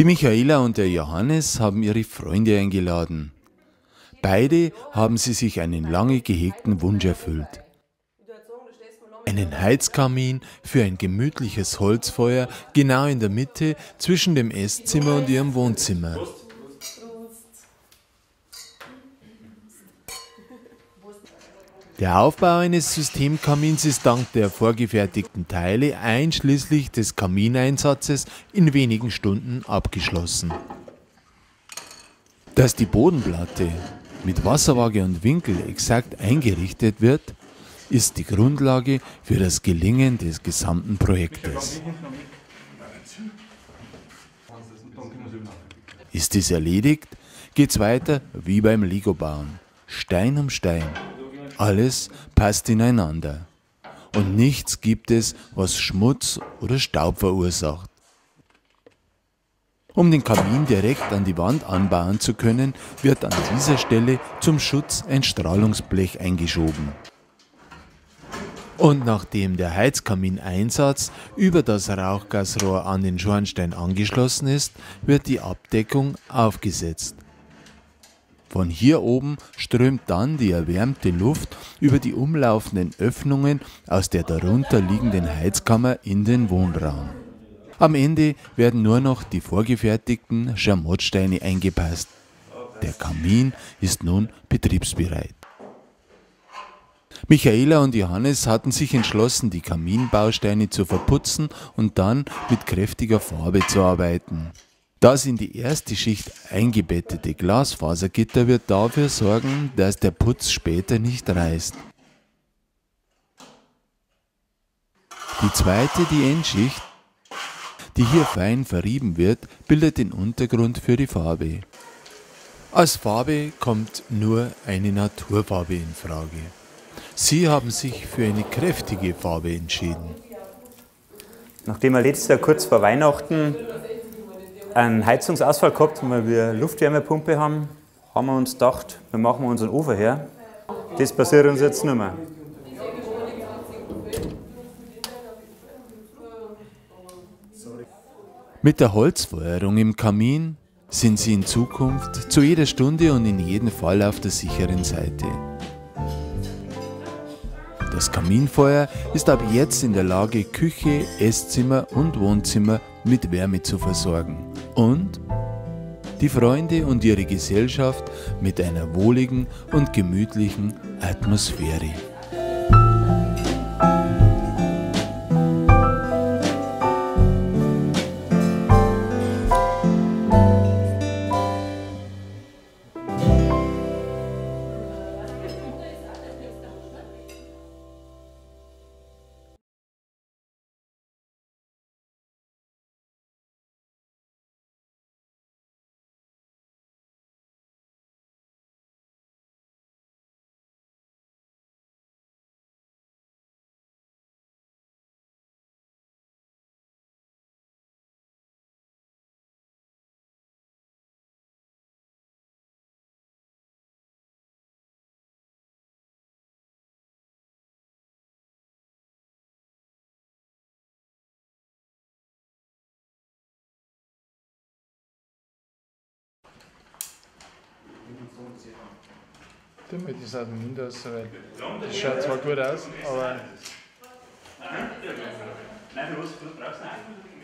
Michaela und der Johannes haben ihre Freunde eingeladen. Beide haben sie sich einen lange gehegten Wunsch erfüllt. Einen Heizkamin für ein gemütliches Holzfeuer genau in der Mitte zwischen dem Esszimmer und ihrem Wohnzimmer. Der Aufbau eines Systemkamins ist dank der vorgefertigten Teile einschließlich des Kamineinsatzes in wenigen Stunden abgeschlossen. Dass die Bodenplatte mit Wasserwaage und Winkel exakt eingerichtet wird, ist die Grundlage für das Gelingen des gesamten Projektes. Ist dies erledigt, geht's weiter wie beim Lego-Bauen. Stein um Stein. Alles passt ineinander. Und nichts gibt es, was Schmutz oder Staub verursacht. Um den Kamin direkt an die Wand anbauen zu können, wird an dieser Stelle zum Schutz ein Strahlungsblech eingeschoben. Und nachdem der Heizkamineinsatz über das Rauchgasrohr an den Schornstein angeschlossen ist, wird die Abdeckung aufgesetzt. Von hier oben strömt dann die erwärmte Luft über die umlaufenden Öffnungen aus der darunter liegenden Heizkammer in den Wohnraum. Am Ende werden nur noch die vorgefertigten Schamottsteine eingepasst. Der Kamin ist nun betriebsbereit. Michaela und Johannes hatten sich entschlossen, die Kaminbausteine zu verputzen und dann mit kräftiger Farbe zu arbeiten. Das in die erste Schicht eingebettete Glasfasergitter wird dafür sorgen, dass der Putz später nicht reißt. Die zweite, die Endschicht, die hier fein verrieben wird, bildet den Untergrund für die Farbe. Als Farbe kommt nur eine Naturfarbe in Frage. Sie haben sich für eine kräftige Farbe entschieden. Nachdem wir letztes Jahr kurz vor Weihnachten einen Heizungsausfall gehabt haben, weil wir eine Luftwärmepumpe haben, haben wir uns gedacht, wir machen unseren Ofen her. Das passiert uns jetzt nicht mehr. Mit der Holzfeuerung im Kamin sind Sie in Zukunft zu jeder Stunde und in jedem Fall auf der sicheren Seite. Das Kaminfeuer ist ab jetzt in der Lage, Küche, Esszimmer und Wohnzimmer mit Wärme zu versorgen und die Freunde und ihre Gesellschaft mit einer wohligen und gemütlichen Atmosphäre. Tun wir das aus dem Windows, weil das schaut zwar gut aus, aber. Nein, für was brauchst du nicht?